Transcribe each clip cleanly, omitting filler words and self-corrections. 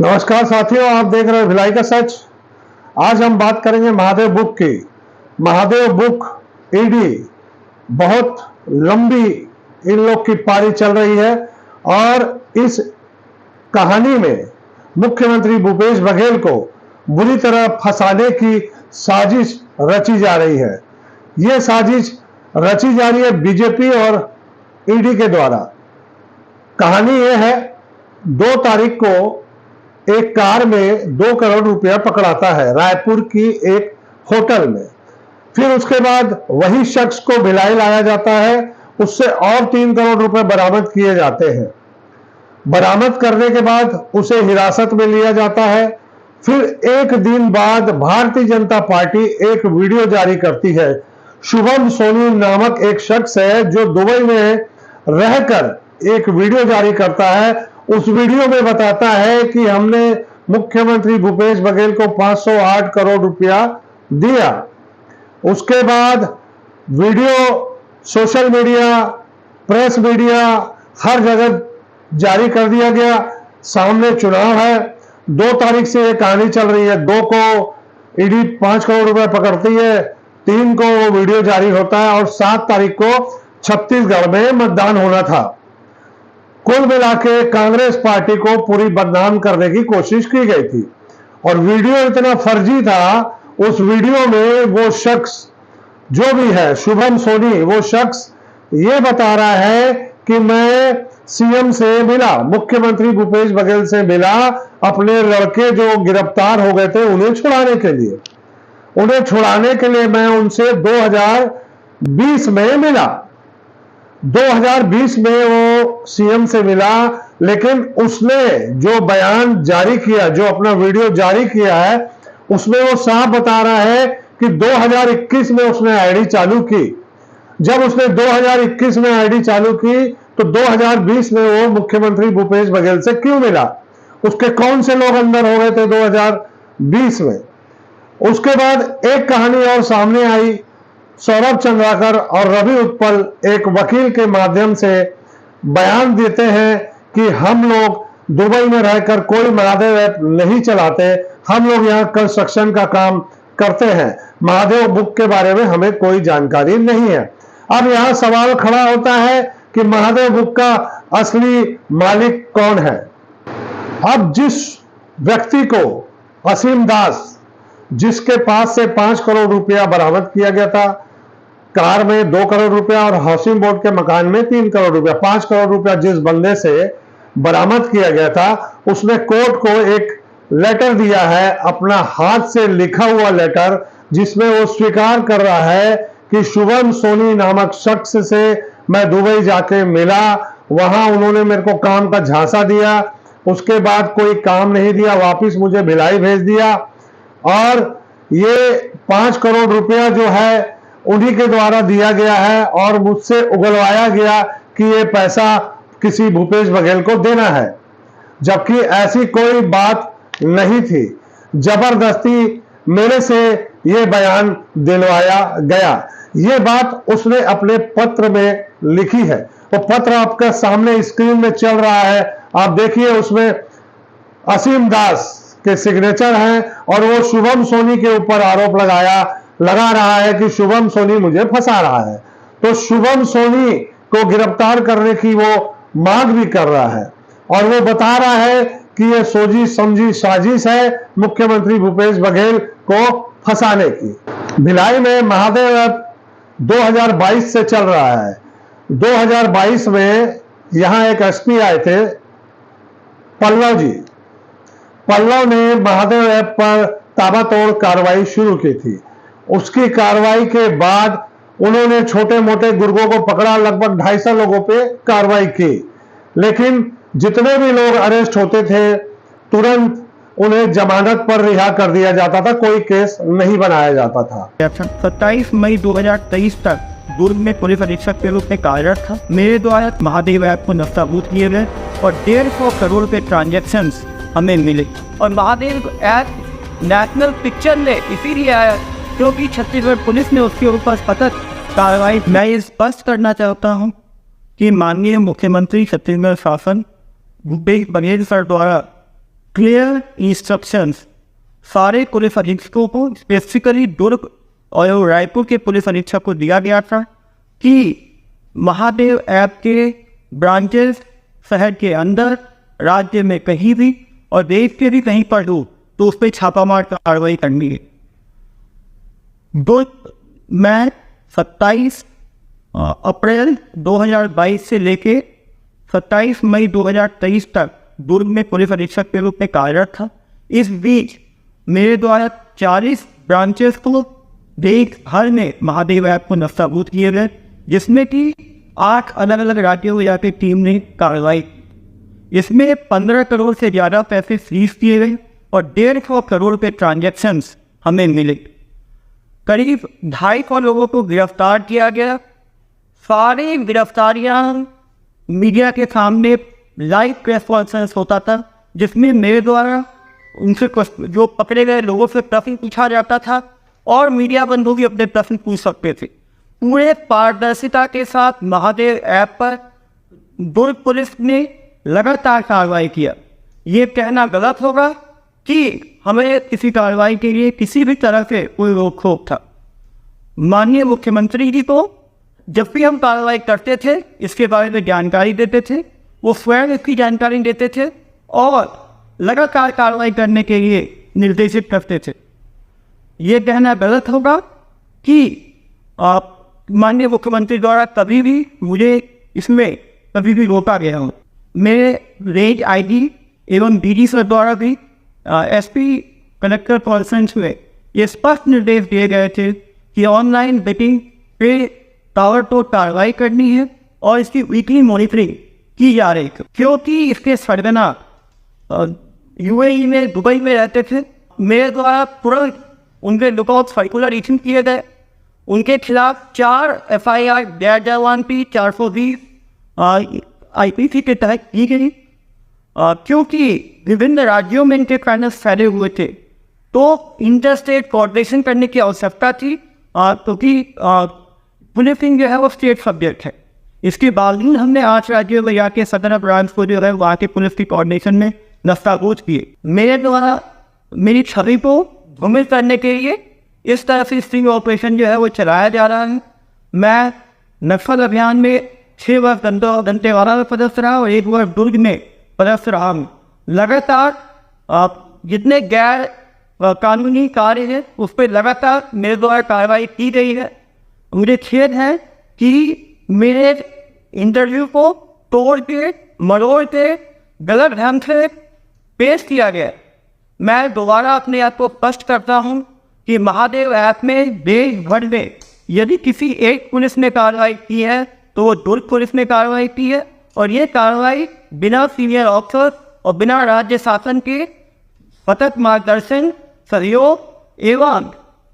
नमस्कार साथियों, आप देख रहे हैं भिलाई का सच। आज हम बात करेंगे महादेव बुक की। महादेव बुक ईडी बहुत लंबी इन लोग की पारी चल रही है और इस कहानी में मुख्यमंत्री भूपेश बघेल को बुरी तरह फंसाने की साजिश रची जा रही है। यह साजिश रची जा रही है बीजेपी और ईडी के द्वारा। कहानी यह है, 2 तारीख को एक कार में 2 करोड़ रुपया पकड़ाता है रायपुर की एक होटल में। फिर उसके बाद वही शख्स को भिलाई लाया जाता है, उससे और 3 करोड़ रुपए बरामद किए जाते हैं। बरामद करने के बाद उसे हिरासत में लिया जाता है। फिर एक दिन बाद भारतीय जनता पार्टी एक वीडियो जारी करती है। शुभम सोनी नामक एक शख्स है जो दुबई में रहकर एक वीडियो जारी करता है। उस वीडियो में बताता है कि हमने मुख्यमंत्री भूपेश बघेल को 508 करोड़ रुपया दिया। उसके बाद video social media, press media, हर जगह जारी कर दिया गया। सामने चुनाव है, 2 तारीख से ये कहानी चल रही है। 2 को ईडी 5 करोड़ रुपए पकड़ती है, 3 को वो वीडियो जारी होता है और 7 तारीख को छत्तीसगढ़ में मतदान होना था। कुल मिला के कांग्रेस पार्टी को पूरी बदनाम करने की कोशिश की गई थी और वीडियो इतना फर्जी था। उस वीडियो में वो शख्स जो भी है, शुभम सोनी, वो शख्स ये बता रहा है कि मैं सीएम से मिला, मुख्यमंत्री भूपेश बघेल से मिला, अपने लड़के जो गिरफ्तार हो गए थे उन्हें छुड़ाने के लिए मैं उनसे 2020 में मिला। 2020 में वो सीएम से मिला, लेकिन उसने जो बयान जारी किया, जो अपना वीडियो जारी किया है, उसमें वो साफ बता रहा है कि 2021 में उसने आईडी चालू की। जब उसने 2021 में आईडी चालू की तो 2020 में वो मुख्यमंत्री भूपेश बघेल से क्यों मिला? उसके कौन से लोग अंदर हो गए थे 2020 में? उसके बाद एक कहानी और सामने आई। सौरभ चंद्राकर और रवि उत्पल एक वकील के माध्यम से बयान देते हैं कि हम लोग दुबई में रहकर कोई महादेव ऐप नहीं चलाते, हम लोग यहाँ कंस्ट्रक्शन का काम करते हैं, महादेव बुक के बारे में हमें कोई जानकारी नहीं है। अब यहाँ सवाल खड़ा होता है कि महादेव बुक का असली मालिक कौन है? अब जिस व्यक्ति को, असीम दास, जिसके पास से 5 करोड़ रुपया बरामद किया गया था, कार में 2 करोड़ रुपया और हाउसिंग बोर्ड के मकान में 3 करोड़ रुपया, 5 करोड़ रुपया जिस बंदे से बरामद किया गया था, उसने कोर्ट को एक लेटर दिया है, अपना हाथ से लिखा हुआ लेटर, जिसमें वो स्वीकार कर रहा है कि शुभम सोनी नामक शख्स से मैं दुबई जाके मिला, वहां उन्होंने मेरे को काम का झांसा दिया, उसके बाद कोई काम नहीं दिया, वापिस मुझे भिलाई भेज दिया और ये 5 करोड़ रुपया जो है उन्हीं के द्वारा दिया गया है और मुझसे उगलवाया गया कि ये पैसा किसी भूपेश बघेल को देना है, जबकि ऐसी कोई बात नहीं थी। जबरदस्ती मेरे से ये बयान दिलवाया गया। ये बात उसने अपने पत्र में लिखी है। वो पत्र आपके सामने स्क्रीन में चल रहा है, आप देखिए। उसमें असीम दास के सिग्नेचर हैं और वो शुभम सोनी के ऊपर आरोप लगा रहा है कि शुभम सोनी मुझे फंसा रहा है। तो शुभम सोनी को गिरफ्तार करने की वो मांग भी कर रहा है और वो बता रहा है कि ये सोची समझी साजिश है मुख्यमंत्री भूपेश बघेल को फंसाने की। भिलाई में महादेव ऐप 2022 से चल रहा है। 2022 में यहां एक एसपी आए थे, पल्लव जी। पल्लव ने महादेव ऐप पर ताबड़तोड़ कार्रवाई शुरू की थी। उसकी कार्रवाई के बाद उन्होंने छोटे मोटे गुर्गों को पकड़ा, लगभग 250 लोगों पे कार्रवाई की, लेकिन जितने भी लोग अरेस्ट होते थे तुरंत उन्हें जमानत पर रिहा कर दिया जाता था, कोई केस नहीं बनाया जाता था। 27 मई 2023 तक दुर्ग में पुलिस अधीक्षक के रूप में कार्यरत था। मेरे द्वारा महादेव ऐप को नस्ताबूद किए गए और 150 करोड़ के ट्रांजेक्शन हमें मिले। और महादेव ऐप नेशनल पिक्चर ने इसीलिए आया क्योंकि छत्तीसगढ़ पुलिस ने उसके ऊपर सतत कार्रवाई। मैं ये स्पष्ट करना चाहता हूँ कि माननीय मुख्यमंत्री छत्तीसगढ़ शासन भूपेश बघेल सर द्वारा क्लियर इंस्ट्रक्शंस सारे पुलिस अधीक्षकों को, स्पेसिफिकली दुर्ग और रायपुर के पुलिस अधीक्षक को दिया गया था कि महादेव ऐप के ब्रांचेस शहर के अंदर, राज्य में कहीं भी और देश के भी कहीं पर हो तो उस पर छापामार कार्रवाई करनी है। मैं 27 अप्रैल 2022 से लेके 27 मई 2023 तक दुर्ग में पुलिस अधीक्षक के रूप में कार्यरत था। इस बीच मेरे द्वारा 40 ब्रांचेस को देश भर में महादेव ऐप को नस्ताबूद किए गए, जिसमें कि 8 अलग अलग राज्यों में जाकर टीम ने कार्रवाई। इसमें 15 करोड़ से ज़्यादा पैसे फ्रीज किए गए और 150 करोड़ रुपये ट्रांजैक्शंस हमें मिले। करीब 250 लोगों को गिरफ्तार किया गया। सारी गिरफ्तारियां मीडिया के सामने लाइव प्रेस कॉन्फ्रेंस होता था, जिसमें मेरे द्वारा उनसे जो पकड़े गए लोगों से प्रश्न पूछा जाता था और मीडिया बंधु भी अपने प्रश्न पूछ सकते थे। पूरे पारदर्शिता के साथ महादेव ऐप पर दुर्ग पुलिस ने लगातार कार्रवाई किया। ये कहना गलत होगा कि हमें किसी कार्रवाई के लिए किसी भी तरह से कोई रोक टोक था। माननीय मुख्यमंत्री जी को जब भी हम कार्रवाई करते थे इसके बारे में जानकारी देते थे, वो स्वयं इसकी जानकारी देते थे और लगातार कार्रवाई करने के लिए निर्देशित करते थे। ये कहना गलत होगा कि माननीय मुख्यमंत्री द्वारा कभी भी मुझे इसमें कभी भी रोका गया हो। मेरे रेंज आईजी एवं डीजी सर द्वारा भी एसपी कलेक्टर कॉन्फ्रेंस में ये स्पष्ट निर्देश दिए गए थे कि ऑनलाइन बेटिंग पे ताबड़तोड़ कार्रवाई करनी है और इसकी वीकली मॉनिटरिंग की जा रही है, क्योंकि इसके सरगना यूएई में, दुबई में रहते थे। मेरे द्वारा तुरंत उनके लुकआउट सर्कुलर इशू किए गए। उनके खिलाफ 4 FIR 420 IPC के तहत की गई, क्योंकि विभिन्न राज्यों में इनके फाइनेंस फैले हुए थे तो इंटरस्टेट कोऑर्डिनेशन करने की आवश्यकता थी, क्योंकि पुलिसिंग जो है वो स्टेट सब्जेक्ट है। इसके बावजूद हमने 8 राज्यों में जाके 17 ब्रांच को जो है वहाँ के पुलिस की कोऑर्डिनेशन में नस्ताबूद किए। मेरे द्वारा मेरी छवि को धूमिल करने के लिए इस तरह से स्ट्रिंग ऑपरेशन जो है वो चलाया जा रहा है। मैं नक्सल अभियान में 6 वर्ष दंतेवाड़ा में पदस्थ रहा और 1 वर्ष दुर्ग में पदस्थ रहा हूँ। लगातार जितने गैर कानूनी कार्य हैं उस पर लगातार मेरे द्वारा कार्रवाई की गई है। मुझे खेद है कि मेरे इंटरव्यू को तोड़ के मरोड़ के गलत ढंग से पेश किया गया। मैं दोबारा अपने आप को स्पष्ट करता हूँ कि महादेव ऐप में देश भर में यदि किसी एक पुलिस ने कार्रवाई की है तो वो दुर्ग पुलिस ने कार्रवाई की है, और ये कार्रवाई बिना सीनियर ऑफिसर और बिना राज्य शासन के सतत मार्गदर्शन, सहयोग एवं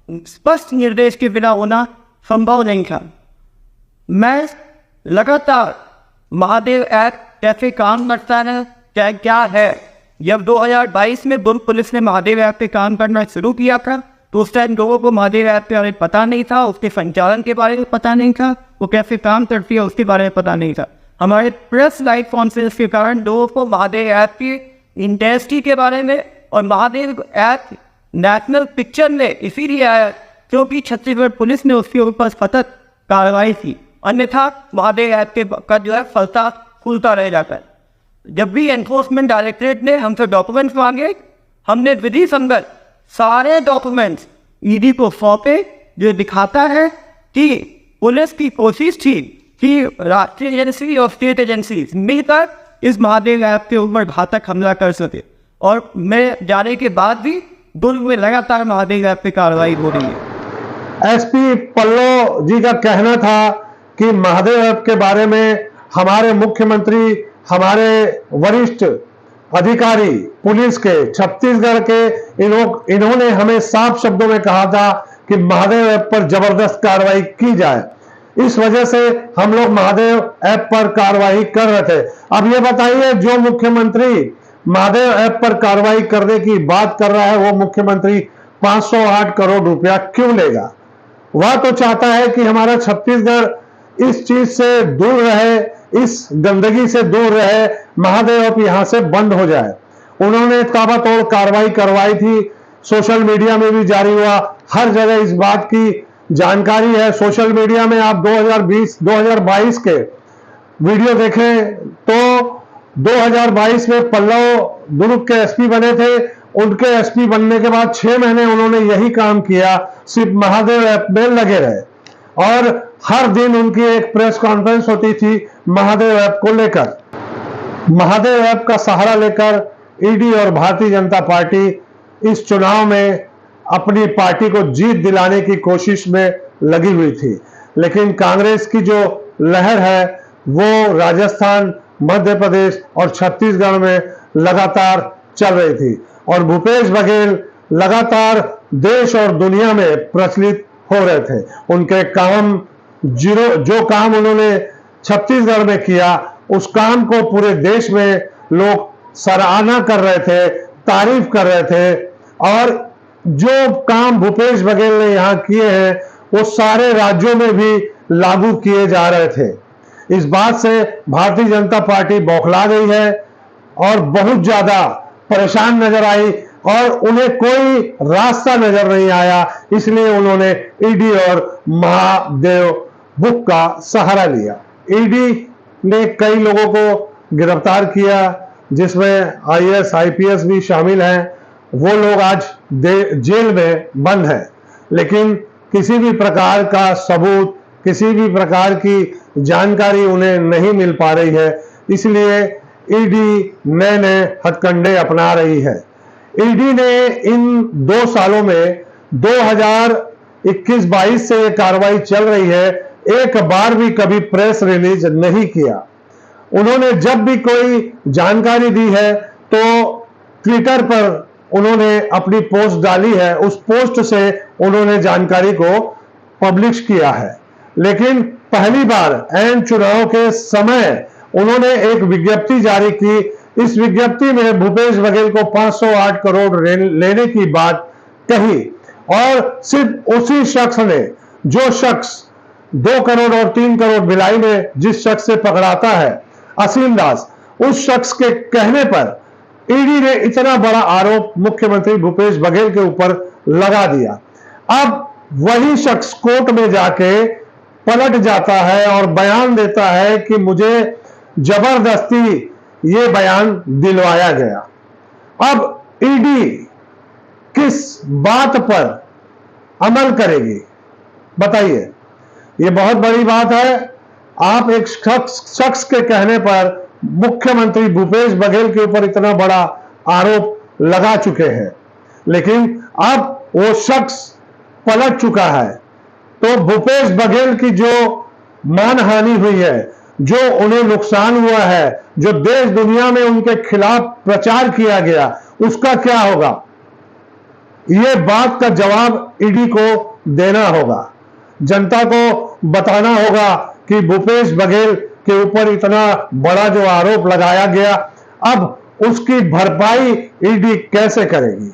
स्पष्ट निर्देश के बिना होना संभव नहीं था। मैं लगातार महादेव ऐप कैसे काम करता है, क्या है, जब 2022 में दुर्ग पुलिस ने महादेव ऐप पे काम करना शुरू किया था तो उस टाइम लोगों को महादेव ऐप के बारे में पता नहीं था, उसके संचालन के बारे में पता नहीं था, वो कैसे काम करती है उसके बारे में पता नहीं था। हमारे प्रेस लाइव कॉन्फ्रेंस के कारण लोगों को महादेव ऐप की इंटेंसिटी के बारे में और महादेव ऐप नेशनल पिक्चर में इसीलिए आया क्योंकि छत्तीसगढ़ पुलिस ने उसके ऊपर सतत कार्रवाई की, अन्यथा महादेव ऐप का जो है फलता खुलता रह जाता है। जब भी एनफोर्समेंट डायरेक्टरेट ने हमसे डॉक्यूमेंट्स मांगे, हमने विधि संगत सारे डॉक्यूमेंट्स ईडी को सौंपे, जो दिखाता है कि पुलिस की कोशिश थी कि राष्ट्रीय एजेंसी और स्टेट एजेंसी मिलकर इस महादेव ऐप के ऊपर घातक हमला कर सके, और मैं जाने के बाद भी दुर्ग में लगातार महादेव ऐप पे कार्रवाई हो रही है। एसपी पल्लव जी का कहना था कि महादेव ऐप के बारे में हमारे मुख्यमंत्री, हमारे वरिष्ठ अधिकारी पुलिस के, छत्तीसगढ़ के इन्होंने हमें साफ शब्दों में कहा था कि महादेव ऐप पर जबरदस्त कार्रवाई की जाए। इस वजह से हम लोग महादेव ऐप पर कार्रवाई कर रहे थे। अब ये बताइए, जो मुख्यमंत्री महादेव ऐप पर कार्रवाई करने की बात कर रहा है वो मुख्यमंत्री 508 करोड़ रुपया क्यों लेगा? वह तो चाहता है कि हमारा छत्तीसगढ़ इस चीज से दूर रहे, इस गंदगी से दूर रहे, महादेव ऐप यहां से बंद हो जाए। उन्होंने ताबड़तोड़ कार्रवाई करवाई थी, सोशल मीडिया में भी जारी हुआ, हर जगह इस बात की जानकारी है। सोशल मीडिया में आप 2020-2022 के वीडियो देखें तो 2022 में पल्लव दुर्ग के एसपी बने थे। उनके एसपी बनने के बाद 6 महीने उन्होंने यही काम किया, सिर्फ महादेव ऐप में लगे रहे और हर दिन उनकी एक प्रेस कॉन्फ्रेंस होती थी महादेव ऐप को लेकर। महादेव ऐप का सहारा लेकर ईडी और भारतीय जनता पार्टी इस चुनाव में अपनी पार्टी को जीत दिलाने की कोशिश में लगी हुई थी, लेकिन कांग्रेस की जो लहर है वो राजस्थान, मध्य प्रदेश और छत्तीसगढ़ में लगातार चल रही थी और भूपेश बघेल लगातार देश और दुनिया में प्रचलित हो रहे थे। उनके काम जो काम उन्होंने छत्तीसगढ़ में किया, उस काम को पूरे देश में लोग सराहना कर रहे थे, तारीफ कर रहे थे और जो काम भूपेश बघेल ने यहाँ किए हैं वो सारे राज्यों में भी लागू किए जा रहे थे। इस बात से भारतीय जनता पार्टी बौखला गई है और बहुत ज्यादा परेशान नजर आई और उन्हें कोई रास्ता नजर नहीं आया, इसलिए उन्होंने ईडी और महादेव बुक का सहारा लिया। ईडी ने कई लोगों को गिरफ्तार किया, जिसमें आईएएस आईपीएस भी शामिल हैं। वो लोग आज जेल में बंद हैं, लेकिन किसी भी प्रकार का सबूत, किसी भी प्रकार की जानकारी उन्हें नहीं मिल पा रही है, इसलिए ईडी नए नए हथकंडे अपना रही है। ईडी ने इन 2 सालों में 2021-22 से ये कार्रवाई चल रही है, एक बार भी कभी प्रेस रिलीज नहीं किया। उन्होंने जब भी कोई जानकारी दी है तो ट्विटर पर उन्होंने अपनी पोस्ट डाली है, उस पोस्ट से उन्होंने जानकारी को पब्लिश किया है। लेकिन पहली बार ऐन चुनाव के समय उन्होंने एक विज्ञप्ति जारी की। इस विज्ञप्ति में भूपेश बघेल को 508 करोड़ लेने की बात कही और सिर्फ उसी शख्स ने, जो शख्स 2 करोड़ और 3 करोड़ भिलाई में जिस शख्स से पकड़ाता है असीम दास, उस शख्स के कहने पर ईडी ने इतना बड़ा आरोप मुख्यमंत्री भूपेश बघेल के ऊपर लगा दिया। अब वही शख्स कोर्ट में जाके पलट जाता है और बयान देता है कि मुझे जबरदस्ती ये बयान दिलवाया गया। अब ईडी किस बात पर अमल करेगी बताइए? ये बहुत बड़ी बात है। आप एक शख्स के कहने पर मुख्यमंत्री भूपेश बघेल के ऊपर इतना बड़ा आरोप लगा चुके हैं, लेकिन अब वो शख्स पलट चुका है, तो भूपेश बघेल की जो मानहानि हुई है, जो उन्हें नुकसान हुआ है, जो देश दुनिया में उनके खिलाफ प्रचार किया गया, उसका क्या होगा? ये बात का जवाब ईडी को देना होगा। जनता को बताना होगा कि भूपेश बघेल के ऊपर इतना बड़ा जो आरोप लगाया गया, अब उसकी भरपाई ईडी कैसे करेगी।